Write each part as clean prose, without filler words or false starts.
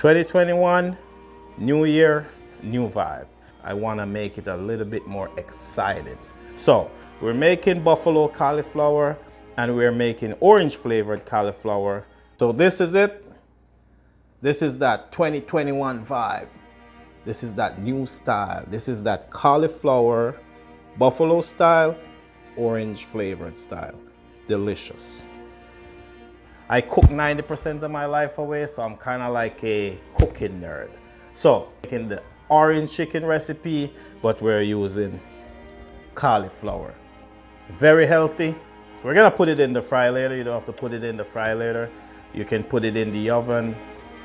2021, new year, new vibe. I want to make it a little bit more exciting. So we're making buffalo cauliflower and we're making orange flavored cauliflower. So this is it. This is that 2021 vibe. This is that new style. This is that cauliflower, buffalo style, orange flavored style. Delicious. I cook 90% of my life away, so I'm kind of like a cooking nerd. So, making the orange chicken recipe, but we're using cauliflower. Very healthy. We're gonna put it in the fry later. You don't have to put it in the fry later. You can put it in the oven.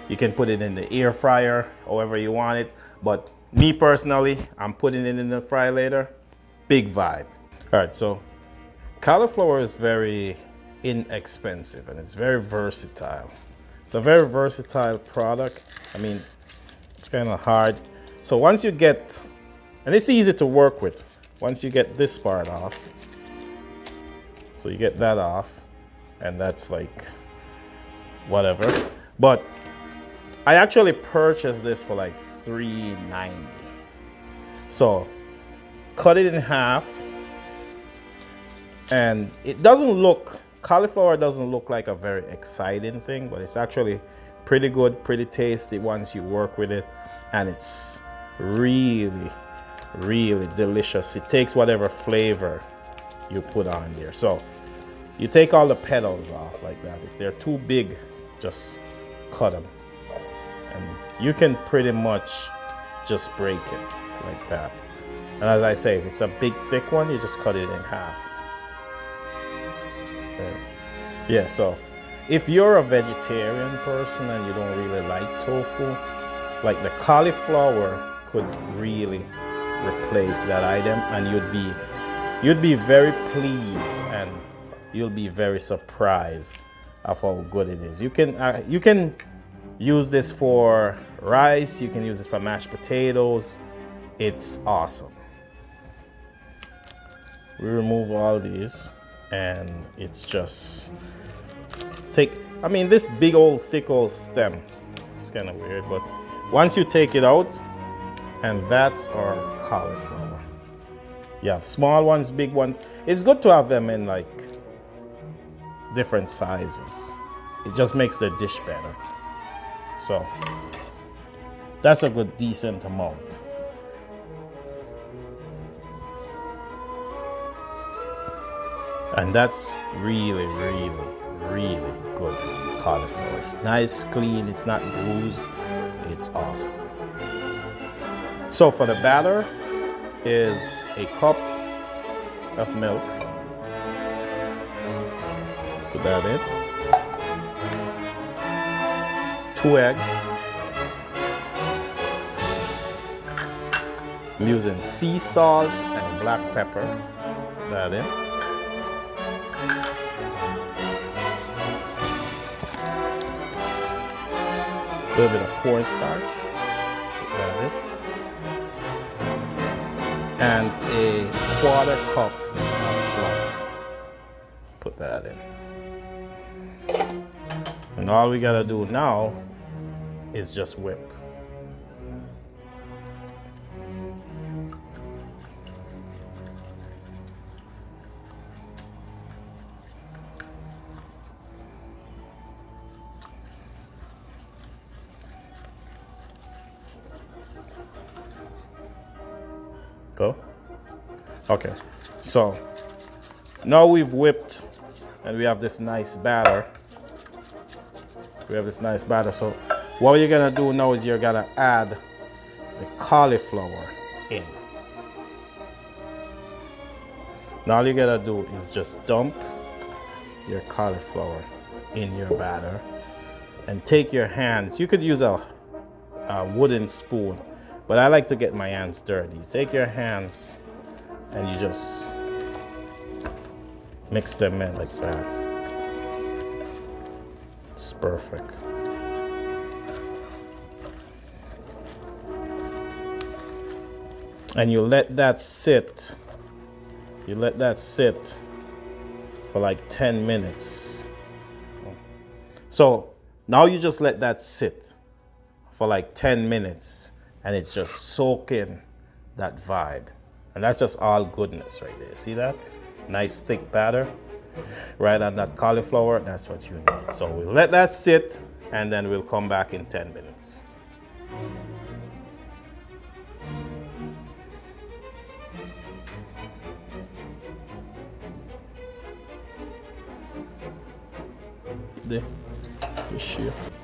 You can put it in the air fryer, however you want it. But me personally, I'm putting it in the fry later. Big vibe. All right, so cauliflower is very inexpensive and it's very versatile. It's a very versatile product. I mean, it's kind of hard. So once you get, and it's easy to work with, once you get this part off, so you get that off, and that's like whatever. But I actually purchased this for like $3.90. So cut it in half, and it doesn't look, cauliflower doesn't look like a very exciting thing, but it's actually pretty good, pretty tasty once you work with it, and it's really, really delicious. It takes whatever flavor you put on there. So you take all the petals off like that. If they're too big, just cut them. And you can pretty much just break it like that. And as I say, if it's a big thick one, you just cut it in half. Yeah, so if you're a vegetarian person and you don't really like tofu, like the cauliflower could really replace that item, and you'd be very pleased and you'll be very surprised of how good it is. You can use this for rice, you can use it for mashed potatoes. It's awesome. We remove all these, and it's just I mean, this big old thick old stem, it's kind of weird, but once you take it out, and that's our cauliflower. You have small ones, big ones. It's good to have them in like different sizes. It just makes the dish better. So that's a good decent amount. And that's really, really, really good cauliflower. It's nice, clean, it's not bruised. It's awesome. So for the batter is a cup of milk. Put that in. 2 eggs. I'm using sea salt and black pepper. Put that in. A little bit of cornstarch. Put that in. And a 1/4 cup of flour. Put that in. And all we gotta do now is just whip. Go. Okay, so now we've whipped and we have this nice batter. So what you're gonna do now is you're gonna add the cauliflower in. Now all you gotta do is just dump your cauliflower in your batter and take your hands. You could use a wooden spoon, but I like to get my hands dirty. You take your hands and you just mix them in like that. It's perfect. And you let that sit. You let that sit for like 10 minutes. So now you just let that sit for like 10 minutes and it's just soaking that vibe. And that's just all goodness right there. See that? Nice thick batter right on that cauliflower. That's what you need. So we'll let that sit and then we'll come back in 10 minutes.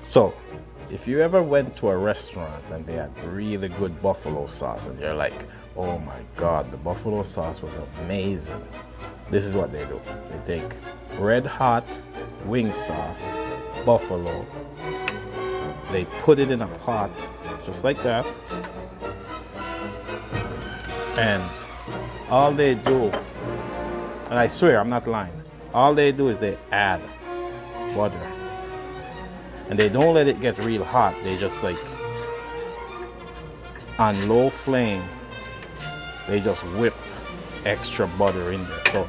So if you ever went to a restaurant and they had really good buffalo sauce and you're like, oh my God, the buffalo sauce was amazing. This is what they do. They take red hot wing sauce, buffalo, they put it in a pot just like that, and all they do, and I swear I'm not lying, all they do is they add butter. And they don't let it get real hot. They just like on low flame, they just whip extra butter in there. So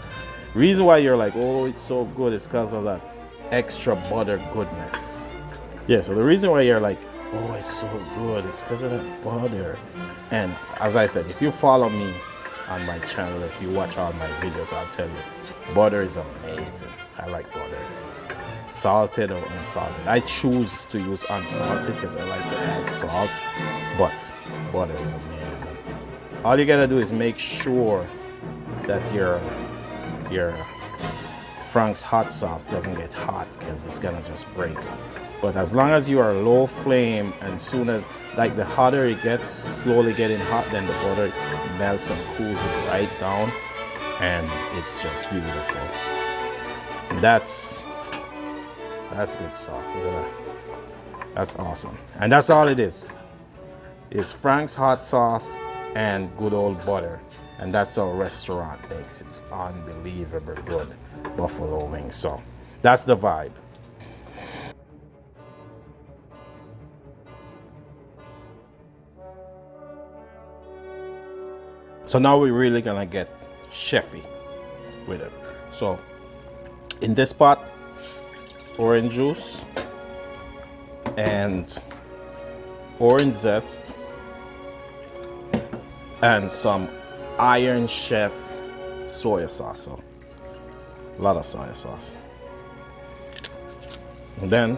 reason why you're like, oh, it's so good is because of that extra butter goodness. Yeah, so the reason why you're like, oh, it's so good is because of that butter. And as I said, if you follow me on my channel, if you watch all my videos, I'll tell you, butter is amazing. I like butter. Salted or unsalted. I choose to use unsalted because I like to add salt, but butter is amazing. All you gotta do is make sure that your Frank's hot sauce doesn't get hot because it's gonna just break. But as long as you are low flame, and soon as like the hotter it gets, slowly getting hot, then the butter melts and cools it right down, and it's just beautiful. And that's good sauce. Look at that. That's awesome. And that's all it is. It's Frank's hot sauce and good old butter. And that's how a restaurant makes it's unbelievable good buffalo wings. So that's the vibe. So now we're really gonna get chefy with it. So in this pot, orange juice and orange zest and some Iron Chef soy sauce. So a lot of soy sauce. And then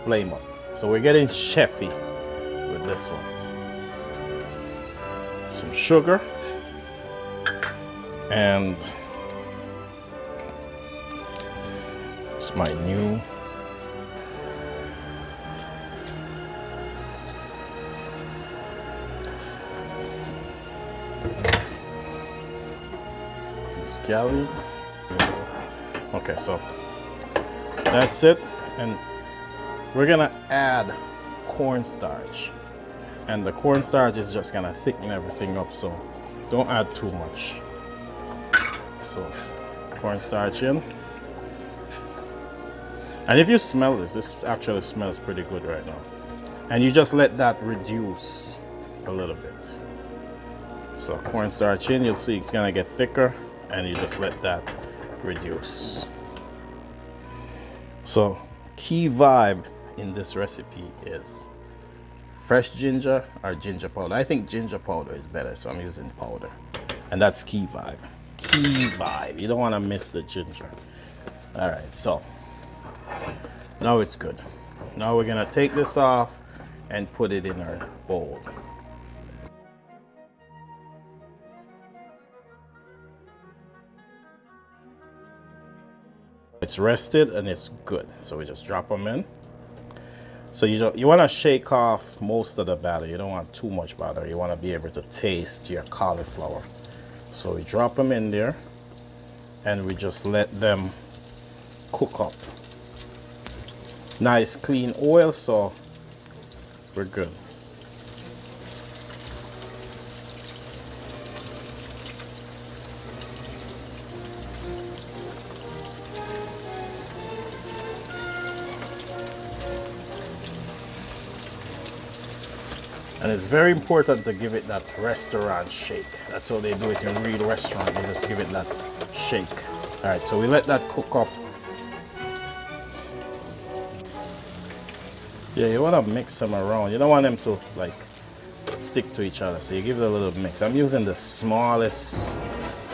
flame up. So we're getting chefy with this one. Some sugar and it's my new some scallion. Okay, so that's it, and we're gonna add cornstarch, and the cornstarch is just gonna thicken everything up, so don't add too much. So cornstarch in. And if you smell this actually smells pretty good right now. And you just let that reduce a little bit. So cornstarch in, you'll see it's gonna get thicker, and you just let that reduce. So key vibe in this recipe is fresh ginger or ginger powder. I think ginger powder is better, so I'm using powder. And that's key vibe. Key vibe. You don't wanna miss the ginger. All right, so now it's good. Now we're gonna take this off and put it in our bowl. It's rested and it's good. So we just drop them in. So you want to shake off most of the batter. You don't want too much batter. You want to be able to taste your cauliflower. So we drop them in there and we just let them cook up. Nice clean oil, so we're good. And it's very important to give it that restaurant shake. That's how they do it in real restaurant. They just give it that shake. All right, so we let that cook up. Yeah, you want to mix them around. You don't want them to like stick to each other. So you give it a little mix. I'm using the smallest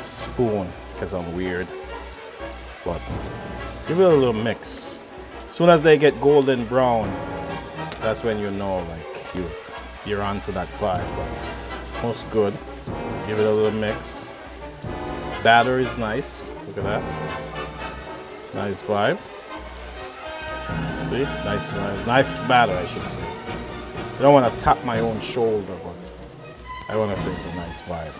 spoon because I'm weird. But give it a little mix. As soon as they get golden brown, that's when you know like you're onto that vibe. But most good. Give it a little mix. Batter is nice. Look at that. Nice vibe. See? Nice vibe. Nice batter, I should say. I don't want to tap my own shoulder, but I want to say it's a nice vibe.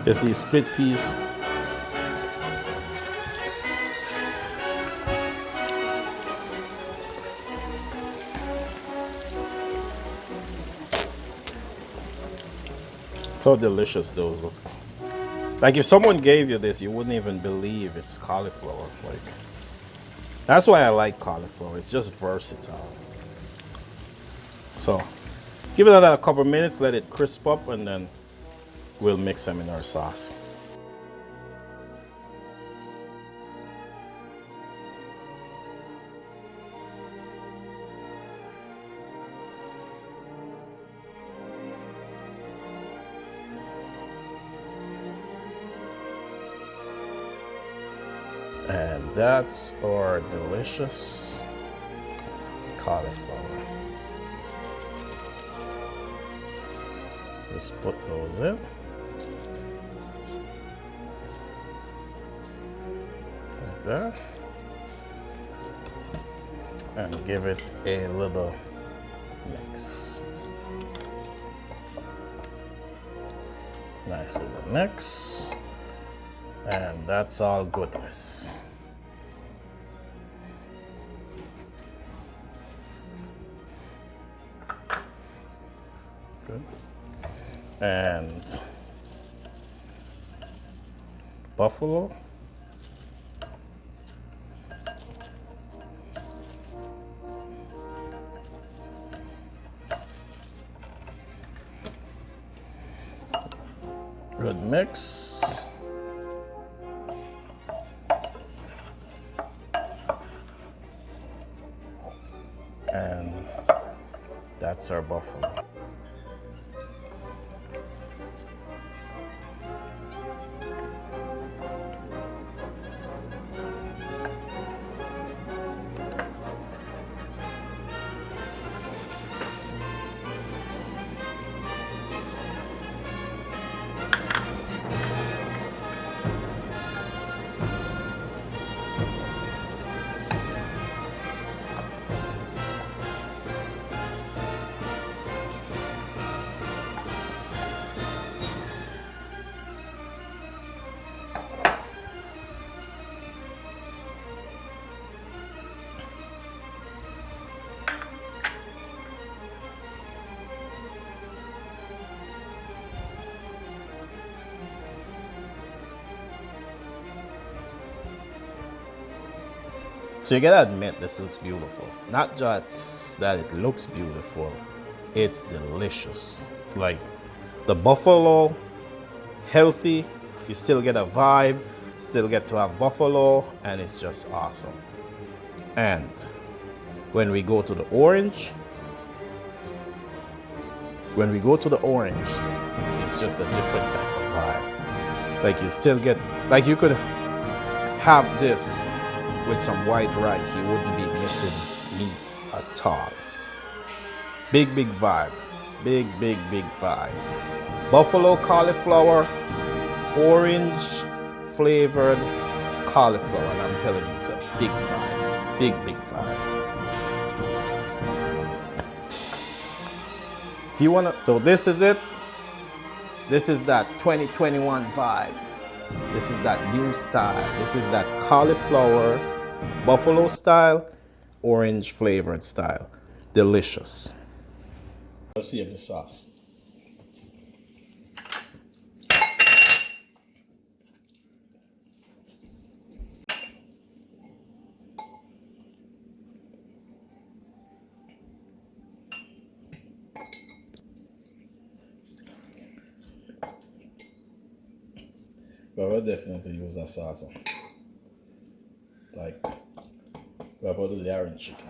You see split peas. How delicious those look. Like if someone gave you this, you wouldn't even believe it's cauliflower. Like that's why I like cauliflower. It's just versatile. So give it a couple minutes, let it crisp up, and then we'll mix them in our sauce. And that's our delicious cauliflower. Just put those in. Like that. And give it a little mix. Nice little mix. And that's all goodness. Good. And buffalo. Good mix. And that's our buffalo. So you gotta admit this looks beautiful. Not just that it looks beautiful, it's delicious. Like the buffalo, healthy, you still get a vibe, still get to have buffalo, and it's just awesome. And when we go to the orange, it's just a different type of vibe. Like you still get, like you could have this with some white rice, you wouldn't be missing meat at all. Big vibe. Big vibe. Buffalo cauliflower, orange flavored cauliflower. And I'm telling you, it's a big vibe. Big vibe. If you wanna, so this is it. This is that 2021 vibe. This is that new style. This is that cauliflower, buffalo style, orange flavored style. Delicious. Let's see if the sauce. But we'll definitely use that sauce. Like, we have to do the orange chicken.